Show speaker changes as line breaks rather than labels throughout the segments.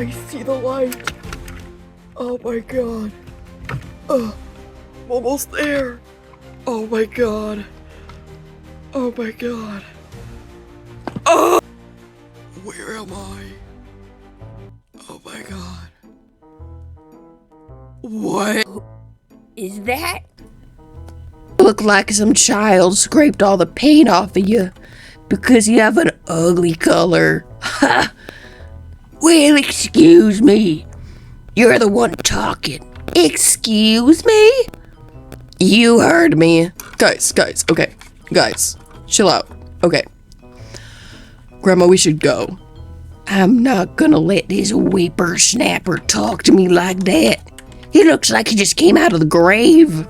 I see the light. Oh my god. I'm almost there. Oh my god. Oh my god. Oh! Where am I? Oh my god. What
is that? Look like some child scraped all the paint off of you because you have an ugly color. Ha! Well, excuse me. You're the one talking. Excuse me? You heard me.
Guys, okay. Guys, chill out. Okay. Grandma, we should go.
I'm not gonna let this whippersnapper talk to me like that. He looks like he just came out of the grave.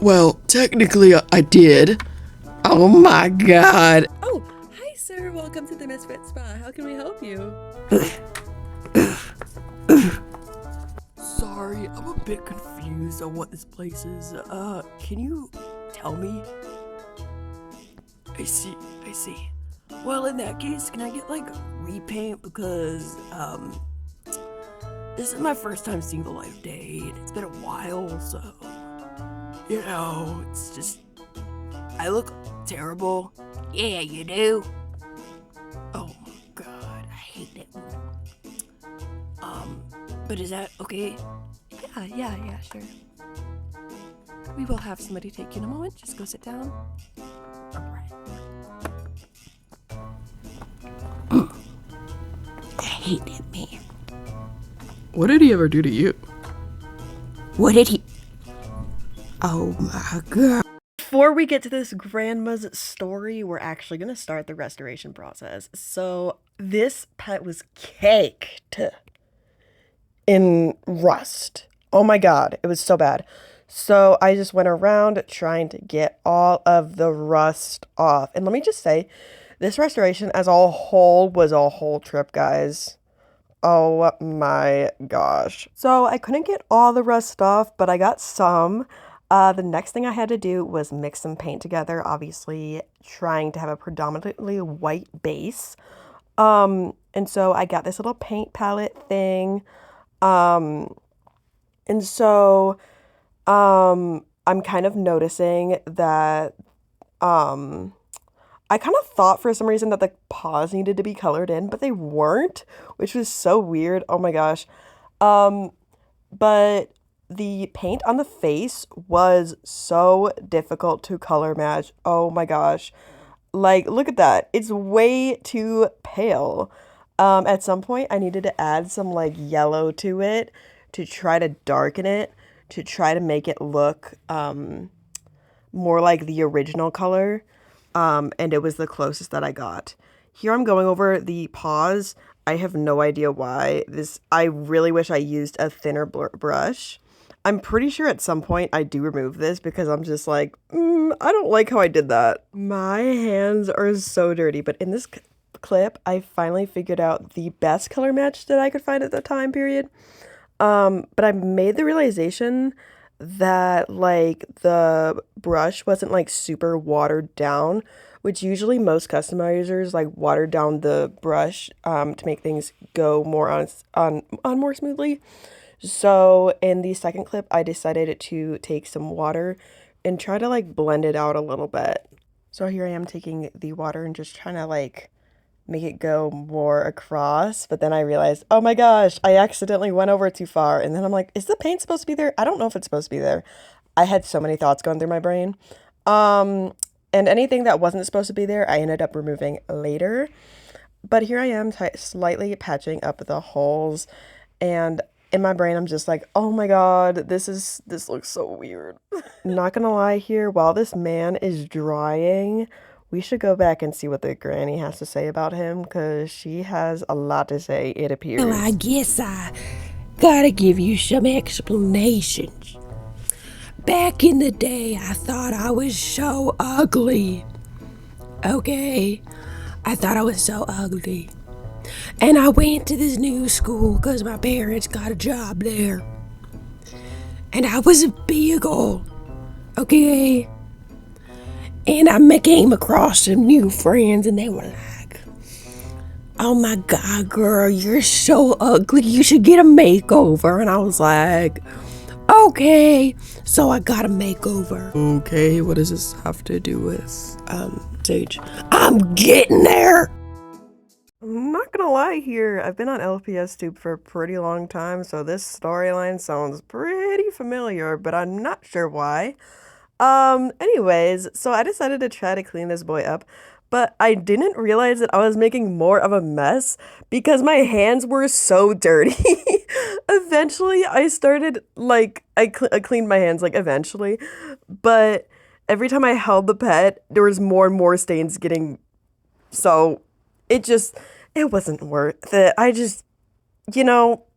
Well, technically I did.
Oh my god.
Oh, hi sir, welcome to the Misfit Spa. How can we help you?
Sorry, I'm a bit confused on what this place is. Can you tell me? I see. Well, in that case, can I get, like, repaint? Because, this is my first time seeing the light of day, and it's been a while, so, you know, it's just, I look terrible.
Yeah, you do.
Oh my god, I hate it. But is that okay?
Yeah, sure. We will have somebody take you in a moment. Just go sit down.
Alright. I hate that man.
What did he ever do to you?
What did he... Oh my god.
Before we get to this grandma's story, we're actually going to start the restoration process. So this pet was caked in rust. Oh my god, it was so bad. So I just went around trying to get all of the rust off. And let me just say, this restoration as a whole was a whole trip, guys. Oh my gosh. So I couldn't get all the rust off, but I got some. The next thing I had to do was mix some paint together, obviously trying to have a predominantly white base. And so I got this little paint palette thing. I'm kind of noticing that, I kind of thought for some reason that the paws needed to be colored in, but they weren't, which was so weird. Oh my gosh. But the paint on the face was so difficult to color match. Oh my gosh. Like, look at that. It's way too pale. At some point, I needed to add some, like, yellow to it to try to darken it, to try to make it look more like the original color. And it was the closest that I got. Here I'm going over the paws. I have no idea why. I really wish I used a thinner brush. I'm pretty sure at some point I do remove this because I'm just like, I don't like how I did that. My hands are so dirty, but in this clip, I finally figured out the best color match that I could find at the time period. But I made the realization that, like, the brush wasn't, like, super watered down, which usually most customizers, like, water down the brush to make things go more on more smoothly. So in the second clip, I decided to take some water and try to, like, blend it out a little bit. So here I am taking the water and just trying to, like, make it go more across, but then I realized, oh my gosh, I accidentally went over too far. And then I'm like, is the paint supposed to be there? I don't know if it's supposed to be there. I had so many thoughts going through my brain. And anything that wasn't supposed to be there, I ended up removing later. But here I am slightly patching up the holes, and in my brain, I'm just like, oh my god, this looks so weird. Not gonna lie here, while this man is drying, we should go back and see what the granny has to say about him, because she has a lot to say, it appears.
Well, I guess I gotta give you some explanations. Back in the day, I thought I was so ugly. Okay? I thought I was so ugly. And I went to this new school because my parents got a job there. And I was a beagle. Okay? And I came across some new friends, and they were like, "Oh my God, girl, you're so ugly. You should get a makeover." And I was like, "Okay." So I got a makeover.
Okay, what does this have to do with Sage?
I'm getting there.
I'm not gonna lie here, I've been on LPS Tube for a pretty long time, so this storyline sounds pretty familiar, but I'm not sure why. Anyways, so I decided to try to clean this boy up, but I didn't realize that I was making more of a mess because my hands were so dirty. Eventually, I started, like, I cleaned my hands, like, eventually, but every time I held the pet, there was more and more stains getting, so it wasn't worth it.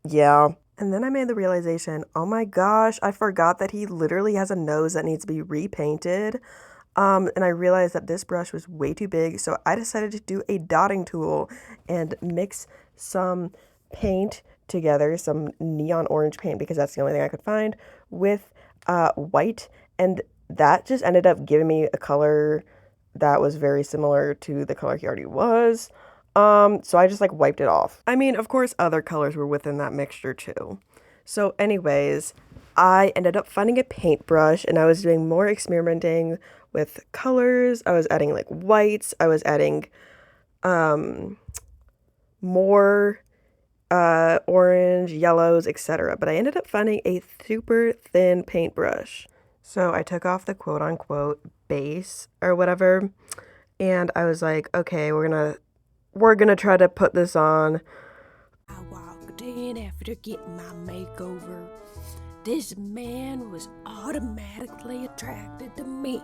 Yeah. And then I made the realization, oh my gosh, I forgot that he literally has a nose that needs to be repainted. And I realized that this brush was way too big, so I decided to do a dotting tool and mix some paint together, some neon orange paint, because that's the only thing I could find, with white. And that just ended up giving me a color that was very similar to the color he already was. So I just like wiped it off. I mean, of course, other colors were within that mixture too. So anyways, I ended up finding a paintbrush and I was doing more experimenting with colors. I was adding like whites. I was adding more orange, yellows, etc. But I ended up finding a super thin paintbrush. So I took off the quote unquote base or whatever. And I was like, okay, we're gonna try to put this on.
I walked in after getting my makeover. This man was automatically attracted to me.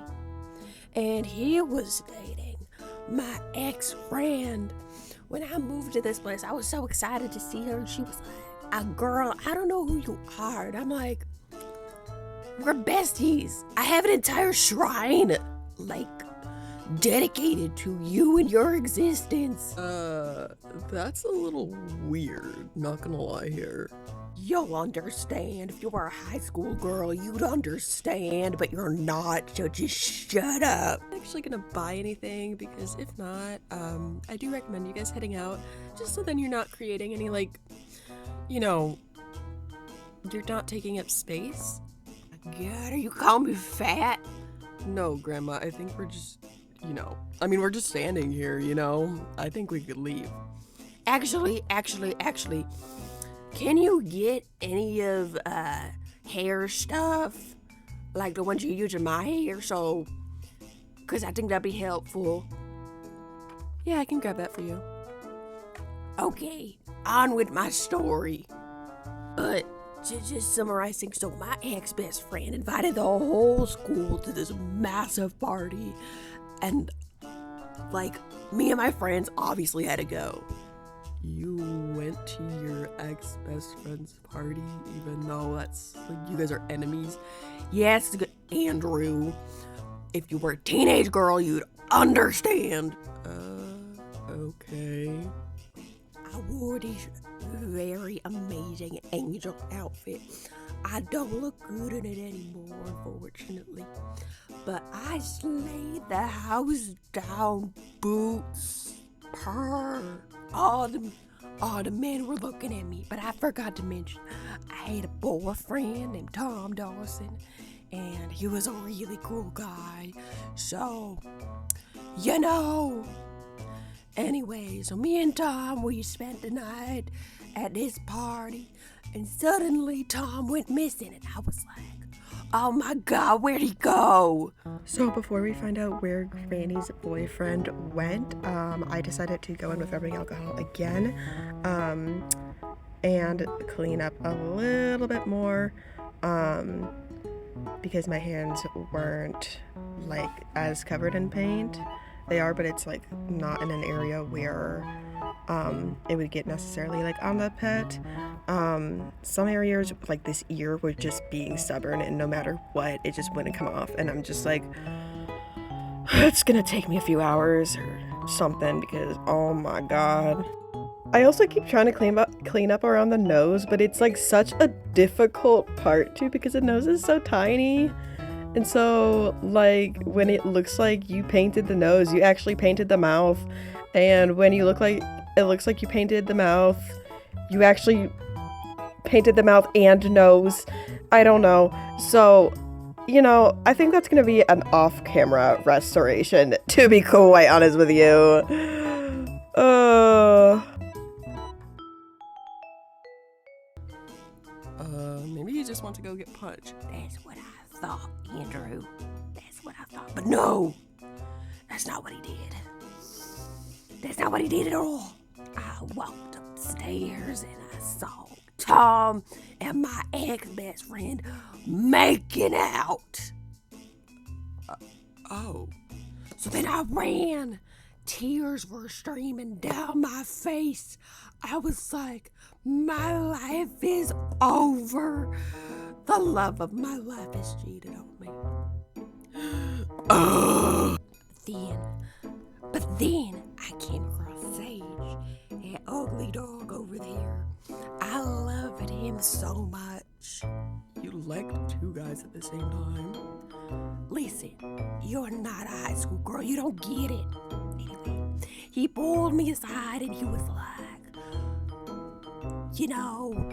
And he was dating my ex-friend. When I moved to this place, I was so excited to see her. She was like, "Girl, I don't know who you are." And I'm like, "We're besties. I have an entire shrine, like, dedicated to you and your existence."
That's a little weird, not gonna lie here.
You'll understand. If you were a high school girl, you'd understand, but you're not, so just shut up.
I'm actually gonna buy anything, because if not, I do recommend you guys heading out, just so then you're not creating any, like, you know, you're not taking up space.
God, are you calling me fat?
No, Grandma, I think we're just, we're just standing here, I think we could leave.
Actually, can you get any of, hair stuff? Like the ones you use in my hair, so, because I think that'd be helpful.
Yeah, I can grab that for you.
Okay, on with my story. But, just summarizing, so my ex-best friend invited the whole school to this massive party. And, like, me and my friends obviously had to go.
You went to your ex-best friend's party, even though that's, like, you guys are enemies?
Yes, Andrew. If you were a teenage girl, you'd understand.
Okay.
I wore this very amazing angel outfit. I don't look good in it anymore, unfortunately. But I slayed the house down, boots, purr. All the men were looking at me, but I forgot to mention I had a boyfriend named Tom Dawson, and he was a really cool guy. So, Anyway, so me and Tom, we spent the night at this party, and suddenly Tom went missing, and I was like, oh my God, where'd he go?
So before we find out where Granny's boyfriend went, I decided to go in with rubbing alcohol again, and clean up a little bit more, because my hands weren't like as covered in paint. They are, but it's like not in an area where it would get necessarily like on the pet. Some areas like this ear were just being stubborn, and no matter what, it just wouldn't come off, and I'm just like, it's gonna take me a few hours or something, because oh my God. I also keep trying to clean up around the nose, but it's like such a difficult part too, because the nose is so tiny. And so, like, when it looks like you painted the nose, you actually painted the mouth. And when you look like It looks like you painted the mouth. You actually painted the mouth and nose. I don't know. So, you know, I think that's gonna be an off-camera restoration, to be quite honest with you.
Maybe you just want to go get punched.
That's what I thought, Andrew. That's what I thought. But no, that's not what he did. That's not what he did at all. I walked upstairs and I saw Tom and my ex-best friend making out.
Oh.
So then I ran. Tears were streaming down my face. I was like, my life is over. The love of my life has cheated on me. But then I came across Sage, that ugly dog over there. I loved him so much.
You liked two guys at the same time?
Listen, you're not a high school girl. You don't get it. Anyway, he pulled me aside and he was like, you know,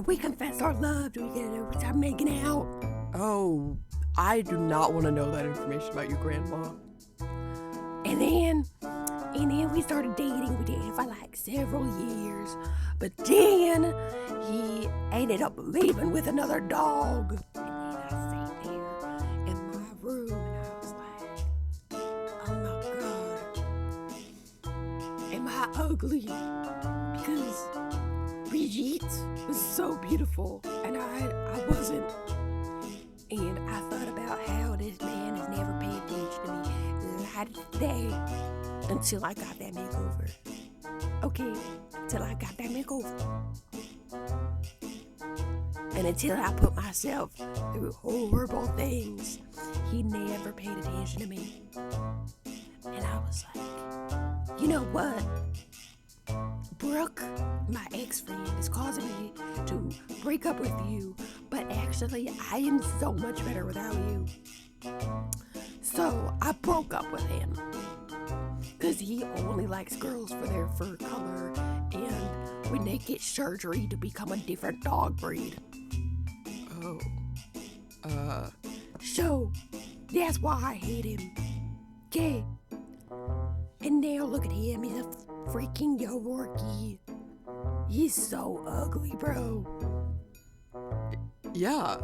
we confessed our love. We start making out.
Oh, I do not want to know that information about your grandma.
And then we started dating. We dated for like several years. But then he ended up leaving with another dog. And then I sat there in my room and I was like, oh my God, am I ugly? Because Brigitte was so beautiful and I wasn't. And I thought about how this man has never paid attention to me light of day until I got that makeover. Okay, till I got that makeover. And until I put myself through horrible things, he never paid attention to me. And I was like, you know what? Brooke, my ex-friend, is causing me to break up with you, but actually I am so much better without you. So I broke up with him because he only likes girls for their fur color and when they get surgery to become a different dog breed.
Oh.
So that's why I hate him. Okay. And now look at him, he's a freaking Yorkie. He's so ugly, bro.
Yeah.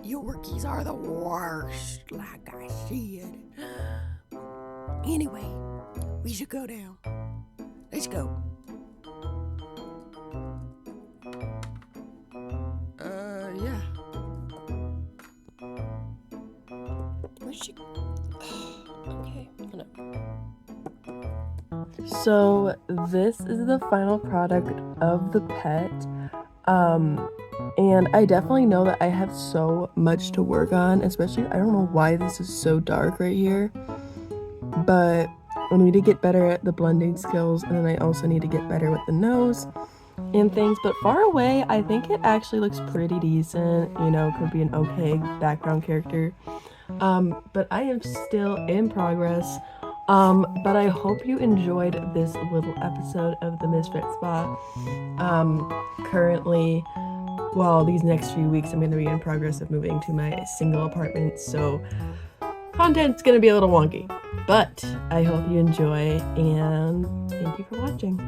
Yorkies are the worst, like I said. Anyway, we should go down. Let's go.
Yeah.
Where's she? Okay, hold on.
So this is the final product of the pet. And I definitely know that I have so much to work on, especially I don't know why this is so dark right here, but I need to get better at the blending skills, and then I also need to get better with the nose and things. But far away, I think it actually looks pretty decent, you know, could be an okay background character. But I am still in progress. But I hope you enjoyed this little episode of the Misfit Spa. Currently, well, these next few weeks I'm going to be in progress of moving to my single apartment, so content's going to be a little wonky. But I hope you enjoy, and thank you for watching.